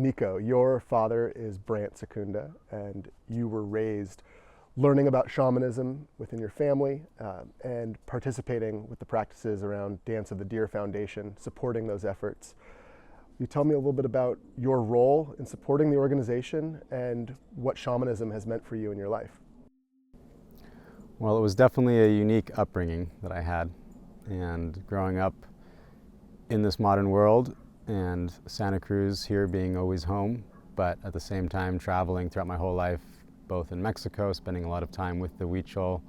Nico, your father is Brant Secunda, and you were raised learning about shamanism within your family and participating with the practices around Dance of the Deer Foundation, supporting those efforts. Will you tell me a little bit about your role in supporting the organization and what shamanism has meant for you in your life? Well, it was definitely a unique upbringing that I had, and growing up in this modern world and Santa Cruz here being always home, but at the same time traveling throughout my whole life, both in Mexico, spending a lot of time with the Huichol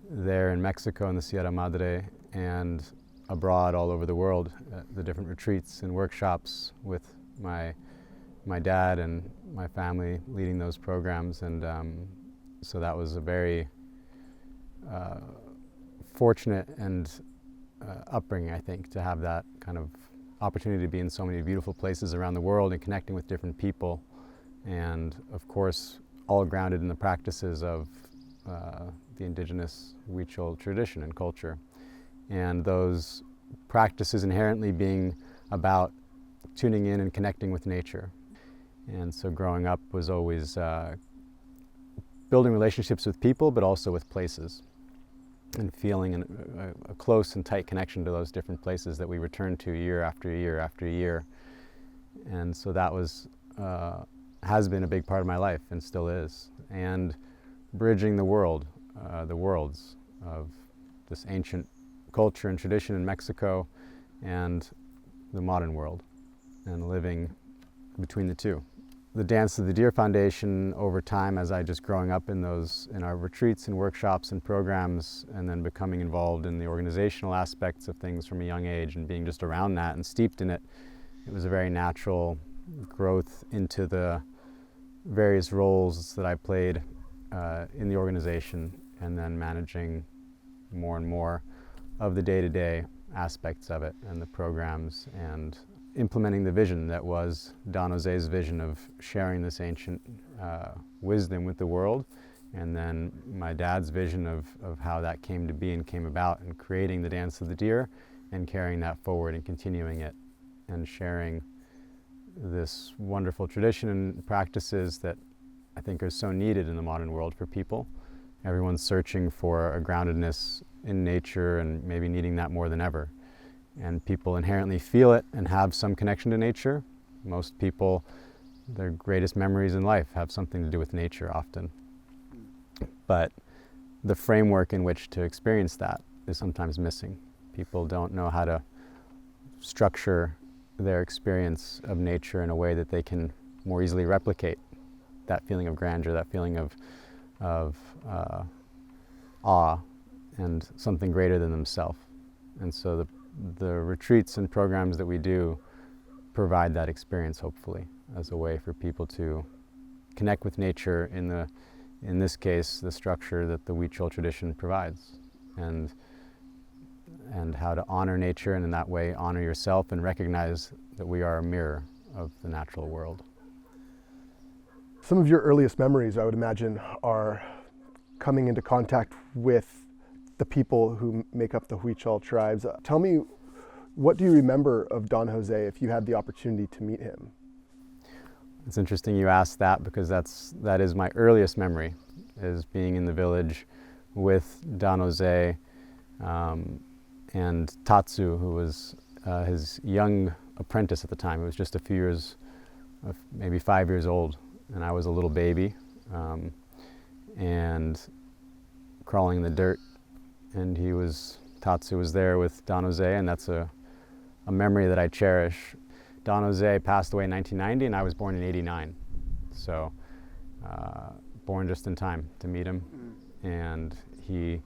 there in Mexico in the Sierra Madre, and abroad all over the world, the different retreats and workshops with my dad and my family leading those programs. And so that was a very fortunate and upbringing, I think, to have that kind of opportunity to be in so many beautiful places around the world and connecting with different people, and of course all grounded in the practices of the indigenous Huichol tradition and culture, and those practices inherently being about tuning in and connecting with nature. And so growing up was always building relationships with people, but also with places, and feeling a close and tight connection to those different places that we return to year after year after year. And so that was has been a big part of my life and still is. And bridging the worlds of this ancient culture and tradition in Mexico and the modern world, and living between the two. The Dance of the Deer Foundation, over time, as I just growing up in our retreats and workshops and programs, and then becoming involved in the organizational aspects of things from a young age and being just around that and steeped in it, it was a very natural growth into the various roles that I played in the organization, and then managing more and more of the day-to-day aspects of it and the programs, and implementing the vision that was Don Jose's vision of sharing this ancient wisdom with the world, and then my dad's vision of how that came to be and came about, and creating the Dance of the Deer and carrying that forward and continuing it and sharing this wonderful tradition and practices that I think are so needed in the modern world for people. Everyone's searching for a groundedness in nature and maybe needing that more than ever. And people inherently feel it and have some connection to nature. Most people, their greatest memories in life have something to do with nature often. But the framework in which to experience that is sometimes missing. People don't know how to structure their experience of nature in a way that they can more easily replicate that feeling of grandeur, that feeling of awe and something greater than themselves. And so the retreats and programs that we do provide that experience, hopefully, as a way for people to connect with nature in this case, the structure that the Huichol tradition provides, and how to honor nature, and in that way honor yourself and recognize that we are a mirror of the natural world. Some of your earliest memories, I would imagine, are coming into contact with the people who make up the Huichol tribes. Tell me, what do you remember of Don Jose if you had the opportunity to meet him? It's interesting you asked that, because that is my earliest memory, is being in the village with Don Jose and Tatsu, who was his young apprentice at the time. It was just a few years, maybe 5 years old, and I was a little baby, and crawling in the dirt. And Tatsu was there with Don Jose, and that's a memory that I cherish. Don Jose passed away in 1990, and I was born in '89, so born just in time to meet him. And he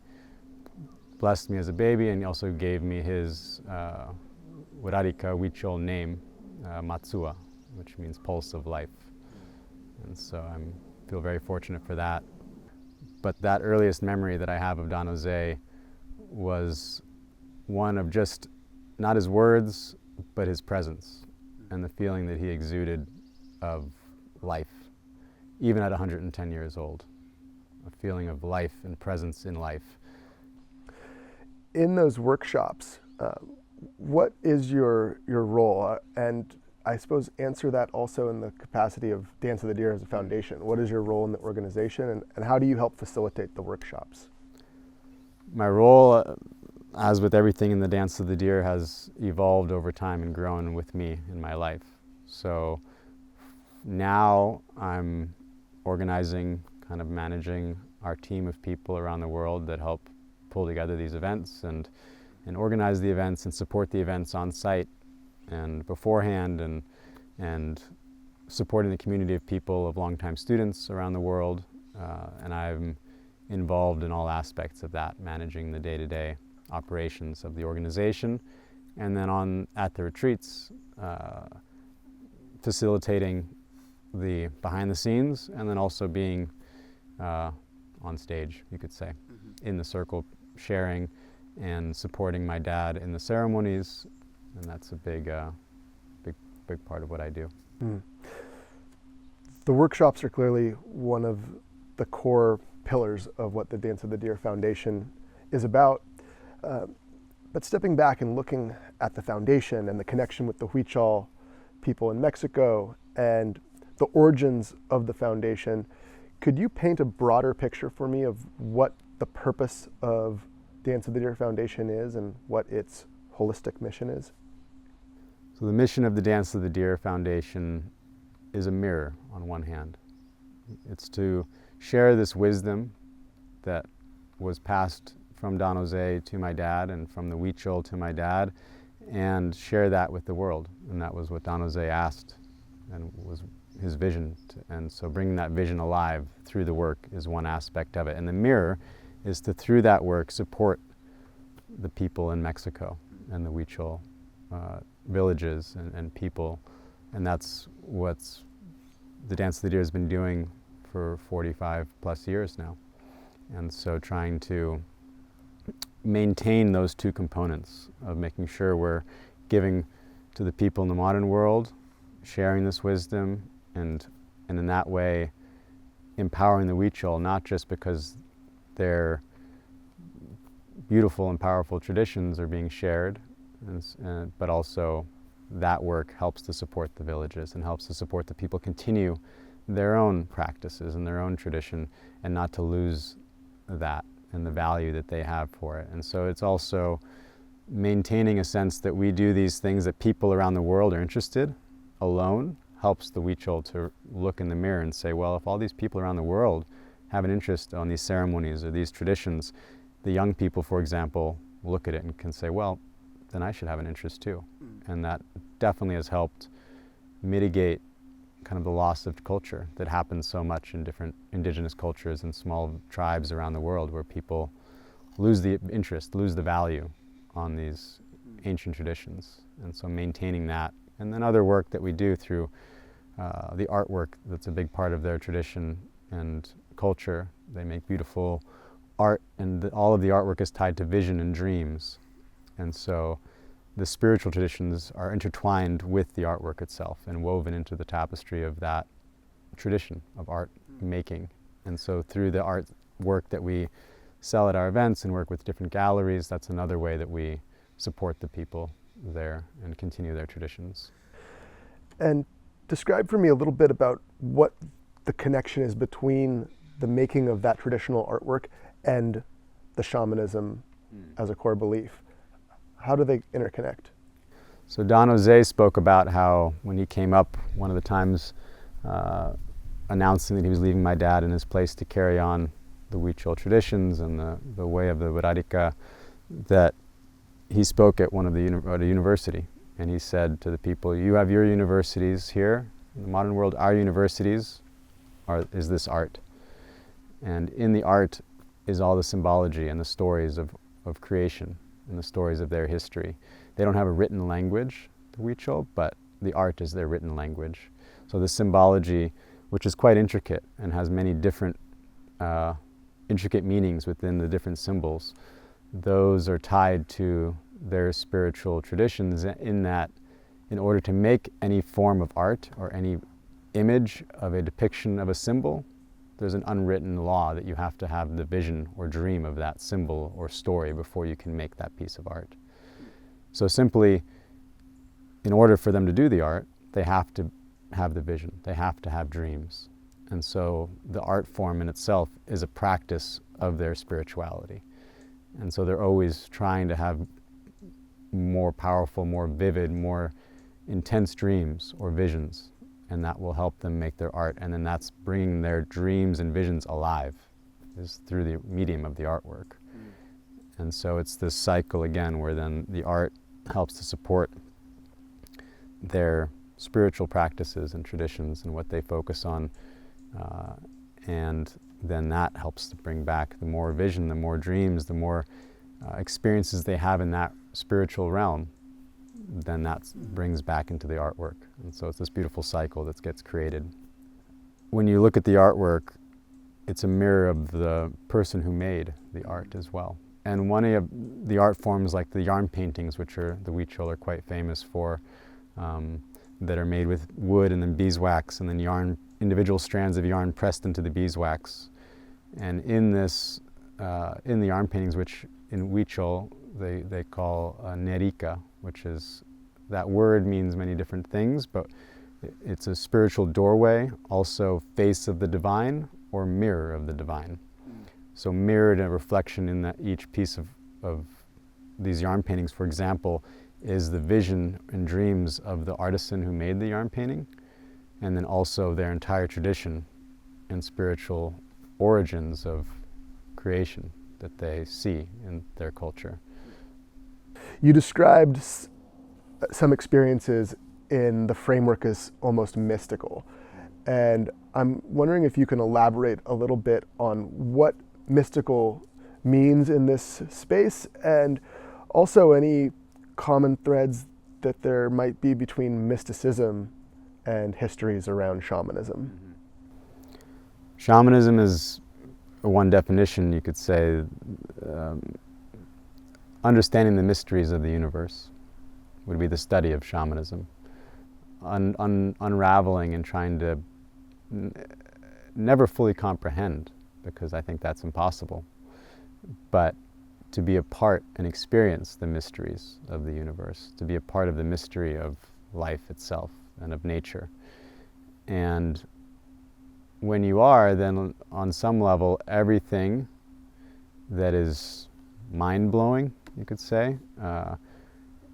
blessed me as a baby, and he also gave me his Wixárika Huichol name, Matsua, which means pulse of life. And so I feel very fortunate for that. But that earliest memory that I have of Don Jose was one of just not his words, but his presence and the feeling that he exuded of life, even at 110 years old, a feeling of life and presence in life. In those workshops, what is your role? And I suppose answer that also in the capacity of Dance of the Deer as a foundation. What is your role in the organization, and how do you help facilitate the workshops? My role, as with everything in the Dance of the Deer, has evolved over time and grown with me in my life. So now I'm organizing, kind of managing our team of people around the world that help pull together these events and organize the events and support the events on site and beforehand, and supporting the community of people, of longtime students around the world. And I'm involved in all aspects of that, managing the day-to-day operations of the organization, and then at the retreats, facilitating the behind the scenes, and then also being on stage, you could say, in the circle, sharing and supporting my dad in the ceremonies, and that's a big part of what I do. The workshops are clearly one of the core pillars of what the Dance of the Deer Foundation is about. But stepping back and looking at the foundation and the connection with the Huichol people in Mexico and the origins of the foundation, could you paint a broader picture for me of what the purpose of Dance of the Deer Foundation is and what its holistic mission is? So the mission of the Dance of the Deer Foundation is a mirror on one hand. It's to share this wisdom that was passed from Don Jose to my dad and from the Huichol to my dad, and share that with the world. And that was what Don Jose asked and was his vision. And so bringing that vision alive through the work is one aspect of it. And the mirror is to, through that work, support the people in Mexico and the Huichol villages and people. And that's what the Dance of the Deer has been doing for 45 plus years now. And so trying to maintain those two components of making sure we're giving to the people in the modern world, sharing this wisdom, and in that way empowering the Huichol, not just because their beautiful and powerful traditions are being shared, but also that work helps to support the villages and helps to support the people continue their own practices and their own tradition, and not to lose that and the value that they have for it. And so it's also maintaining a sense that we do these things that people around the world are interested alone helps the Huichol to look in the mirror and say, well, if all these people around the world have an interest on these ceremonies or these traditions, the young people, for example, look at it and can say, well, then I should have an interest too. And that definitely has helped mitigate kind of the loss of culture that happens so much in different indigenous cultures and small tribes around the world, where people lose the interest, lose the value on these ancient traditions. And so maintaining that, and then other work that we do through the artwork that's a big part of their tradition and culture. They make beautiful art, and all of the artwork is tied to vision and dreams. And so the spiritual traditions are intertwined with the artwork itself and woven into the tapestry of that tradition of art making. And so through the art work that we sell at our events and work with different galleries, that's another way that we support the people there and continue their traditions. And describe for me a little bit about what the connection is between the making of that traditional artwork and the shamanism as a core belief. How do they interconnect? So Don Jose spoke about how when he came up one of the times announcing that he was leaving my dad in his place to carry on the Huichol traditions and the way of the Wixárika, that he spoke at at a university, and he said to the people, you have your universities here in the modern world, our universities is this art. And in the art is all the symbology and the stories of creation and the stories of their history. They don't have a written language, the Huichol, but the art is their written language. So the symbology, which is quite intricate and has many different intricate meanings within the different symbols, those are tied to their spiritual traditions, in that in order to make any form of art or any image of a depiction of a symbol, there's an unwritten law that you have to have the vision or dream of that symbol or story before you can make that piece of art. So simply, in order for them to do the art, they have to have the vision, they have to have dreams. And so the art form in itself is a practice of their spirituality. And so they're always trying to have more powerful, more vivid, more intense dreams or visions, and that will help them make their art. And then that's bringing their dreams and visions alive, is through the medium of the artwork. And so it's this cycle again where then the art helps to support their spiritual practices and traditions and what they focus on, and then that helps to bring back the more vision, the more dreams, the more experiences they have in that spiritual realm, then that brings back into the artwork. And so it's this beautiful cycle that gets created. When you look at the artwork, it's a mirror of the person who made the art as well. And one of the art forms, like the yarn paintings, which are the Huichol are quite famous for, that are made with wood and then beeswax and then yarn, individual strands of yarn pressed into the beeswax. And in this, in the yarn paintings, which in Huichol they call nerika, which is, that word means many different things, but it's a spiritual doorway, also face of the divine or mirror of the divine. So mirrored, a reflection in that each piece of these yarn paintings, for example, is the vision and dreams of the artisan who made the yarn painting, and then also their entire tradition and spiritual origins of creation that they see in their culture. You described some experiences in the framework as almost mystical, and I'm wondering if you can elaborate a little bit on what mystical means in this space, and also any common threads that there might be between mysticism and histories around shamanism. Shamanism is one definition, you could say, understanding the mysteries of the universe would be the study of shamanism. Unraveling and trying to never fully comprehend, because I think that's impossible, but to be a part and experience the mysteries of the universe, to be a part of the mystery of life itself and of nature. And when you are, then on some level, everything that is mind-blowing, you could say,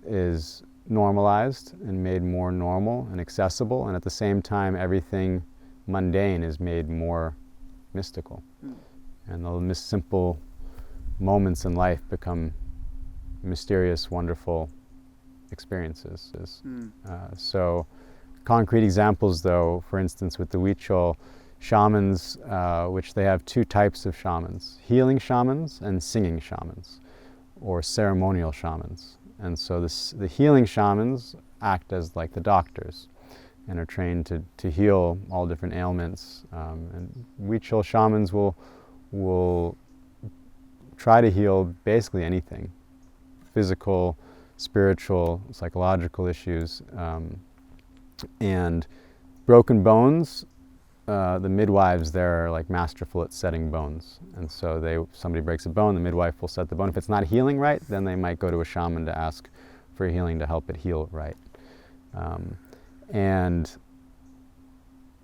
is normalized and made more normal and accessible, and at the same time everything mundane is made more mystical. And the simple moments in life become mysterious, wonderful experiences. So concrete examples though, for instance with the Huichol shamans, which they have two types of shamans, healing shamans and singing shamans, or ceremonial shamans. And so the healing shamans act as like the doctors and are trained to heal all different ailments. And Huichol shamans will try to heal basically anything, physical, spiritual, psychological issues. And broken bones, the midwives there are like masterful at setting bones. And so somebody breaks a bone, the midwife will set the bone. If it's not healing right, then they might go to a shaman to ask for healing to help it heal right. And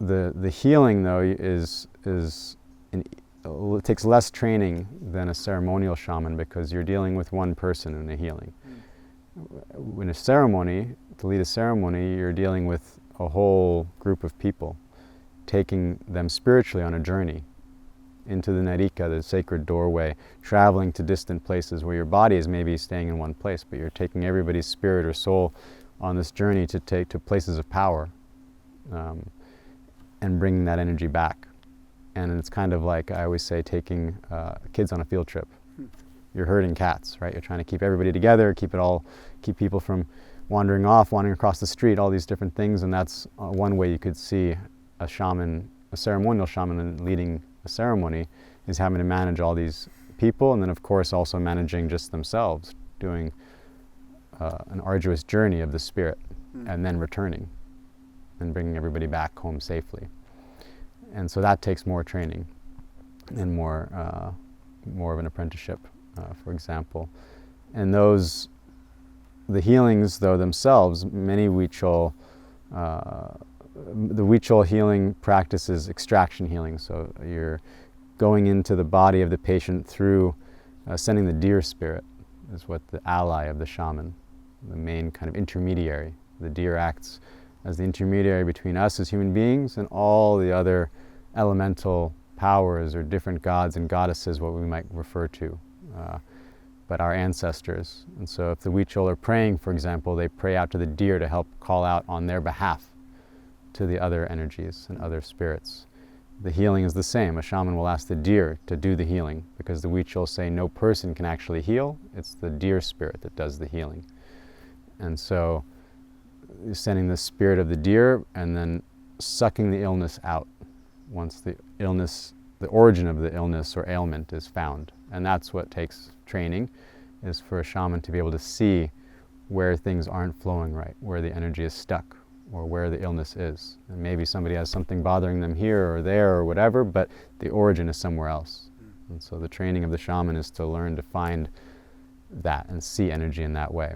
the healing though it takes less training than a ceremonial shaman, because you're dealing with one person in a healing. In a ceremony, to lead a ceremony, you're dealing with a whole group of people, taking them spiritually on a journey into the Narika, the sacred doorway, traveling to distant places where your body is maybe staying in one place, but you're taking everybody's spirit or soul on this journey to take to places of power, and bringing that energy back. And it's kind of like, I always say, taking kids on a field trip. You're herding cats, right? You're trying to keep everybody together, keep people from wandering across the street, all these different things. And that's one way you could see a ceremonial shaman leading a ceremony, is having to manage all these people, and then of course also managing just themselves, doing an arduous journey of the spirit, and then returning and bringing everybody back home safely. And so that takes more training and more of an apprenticeship, for example. And the healings though themselves, many Huichol The Huichol healing practice is extraction healing, so you're going into the body of the patient through sending the deer spirit, is what the ally of the shaman, the main kind of intermediary. The deer acts as the intermediary between us as human beings and all the other elemental powers or different gods and goddesses, what we might refer to, but our ancestors. And so if the Huichol are praying, for example, they pray out to the deer to help call out on their behalf to the other energies and other spirits. The healing is the same. A shaman will ask the deer to do the healing because the Huichol say no person can actually heal. It's the deer spirit that does the healing. And so you're sending the spirit of the deer and then sucking the illness out once the illness, the origin of the illness or ailment is found. And that's what takes training, is for a shaman to be able to see where things aren't flowing right, where the energy is stuck, or where the illness is. And maybe somebody has something bothering them here or there or whatever, but the origin is somewhere else. And so the training of the shaman is to learn to find that and see energy in that way.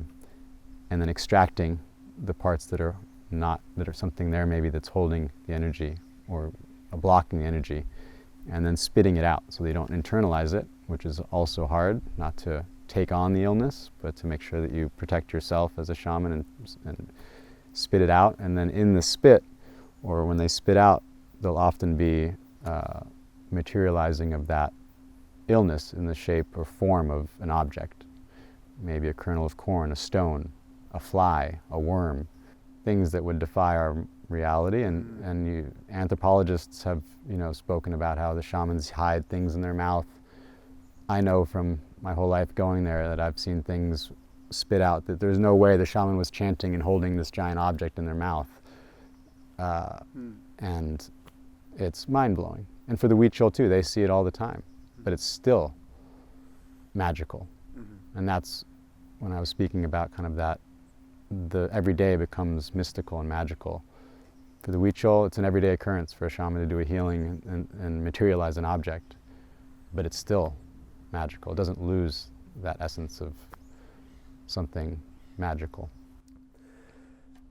And then extracting the parts that are not, that are something there maybe that's holding the energy or blocking the energy, and then spitting it out so they don't internalize it, which is also hard, not to take on the illness, but to make sure that you protect yourself as a shaman and spit it out. And then in the spit, or when they spit out, there'll often be materializing of that illness in the shape or form of an object, maybe a kernel of corn, a stone, a fly, a worm, things that would defy our reality. And anthropologists have, spoken about how the shamans hide things in their mouth. I know from my whole life going there that I've seen things spit out that there's no way the shaman was chanting and holding this giant object in their mouth. And it's mind-blowing. And for the Huichol too, they see it all the time, but it's still magical. And that's when I was speaking about kind of that, the everyday becomes mystical and magical. For the Huichol, it's an everyday occurrence for a shaman to do a healing and materialize an object, but it's still magical. It doesn't lose that essence of something magical.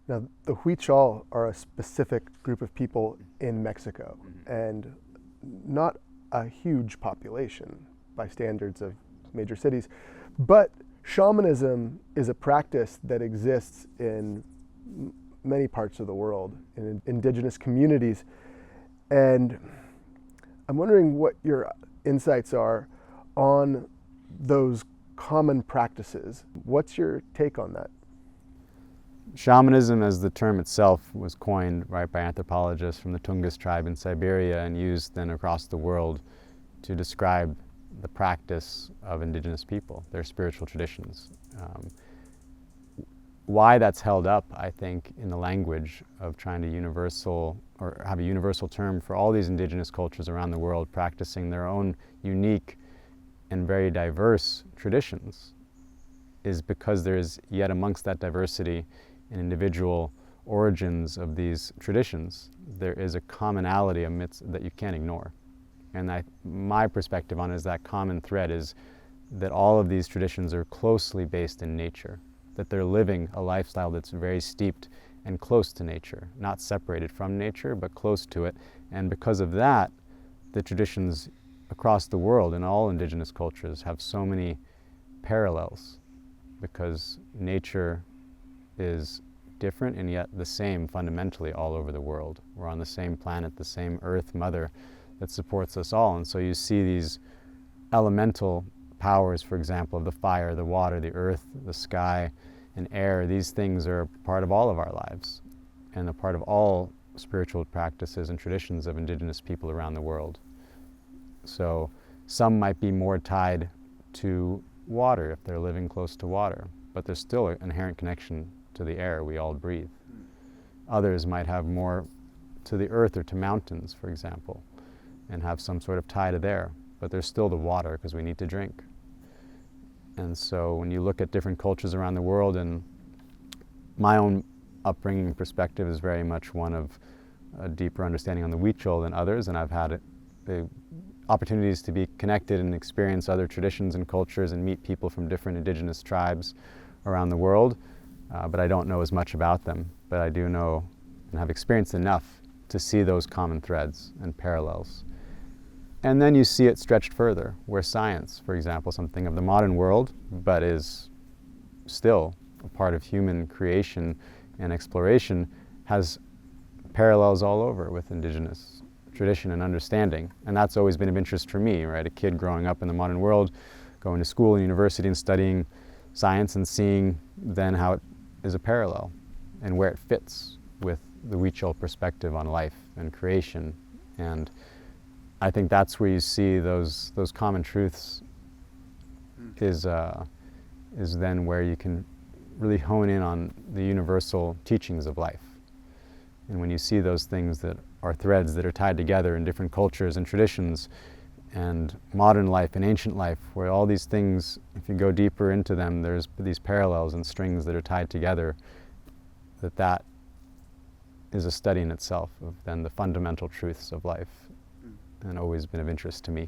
Now, the Huichol are a specific group of people in Mexico, and not a huge population by standards of major cities, but shamanism is a practice that exists in many parts of the world, in indigenous communities. And I'm wondering what your insights are on those common practices. What's your take on that? Shamanism, as the term itself, was coined right by anthropologists from the Tungus tribe in Siberia and used then across the world to describe the practice of indigenous people, their spiritual traditions. Why that's held up, I think, in the language of trying to have a universal term for all these indigenous cultures around the world practicing their own unique and very diverse traditions, is because there's yet amongst that diversity and individual origins of these traditions, there is a commonality amidst that you can't ignore. And my perspective on it is that common thread is that all of these traditions are closely based in nature, that they're living a lifestyle that's very steeped and close to nature, not separated from nature, but close to it. And because of that, the traditions across the world in all indigenous cultures have so many parallels, because nature is different and yet the same fundamentally all over the world. We're on the same planet, the same earth mother that supports us all. And so you see these elemental powers, for example, of the fire, the water, the earth, the sky, and air. These things are part of all of our lives and a part of all spiritual practices and traditions of indigenous people around the world. So some might be more tied to water if they're living close to water, but there's still an inherent connection to the air we all breathe. Others might have more to the earth or to mountains, for example, and have some sort of tie to there, but there's still the water because we need to drink. And so when you look at different cultures around the world, and my own upbringing perspective is very much one of a deeper understanding on the Huichol than others, and I've had the opportunities to be connected and experience other traditions and cultures and meet people from different indigenous tribes around the world, but I don't know as much about them. But I do know and have experienced enough to see those common threads and parallels. And then you see it stretched further, where science, for example, something of the modern world, but is still a part of human creation and exploration, has parallels all over with indigenous tradition and understanding. And that's always been of interest for me, right? A kid growing up in the modern world, going to school and university and studying science and seeing then how it is a parallel and where it fits with the Huichol perspective on life and creation. And I think that's where you see those common truths is then where you can really hone in on the universal teachings of life. And when you see those things that are threads that are tied together in different cultures and traditions, and modern life and ancient life, where all these things, if you go deeper into them, there's these parallels and strings that are tied together, that is a study in itself of then the fundamental truths of life, and always been of interest to me.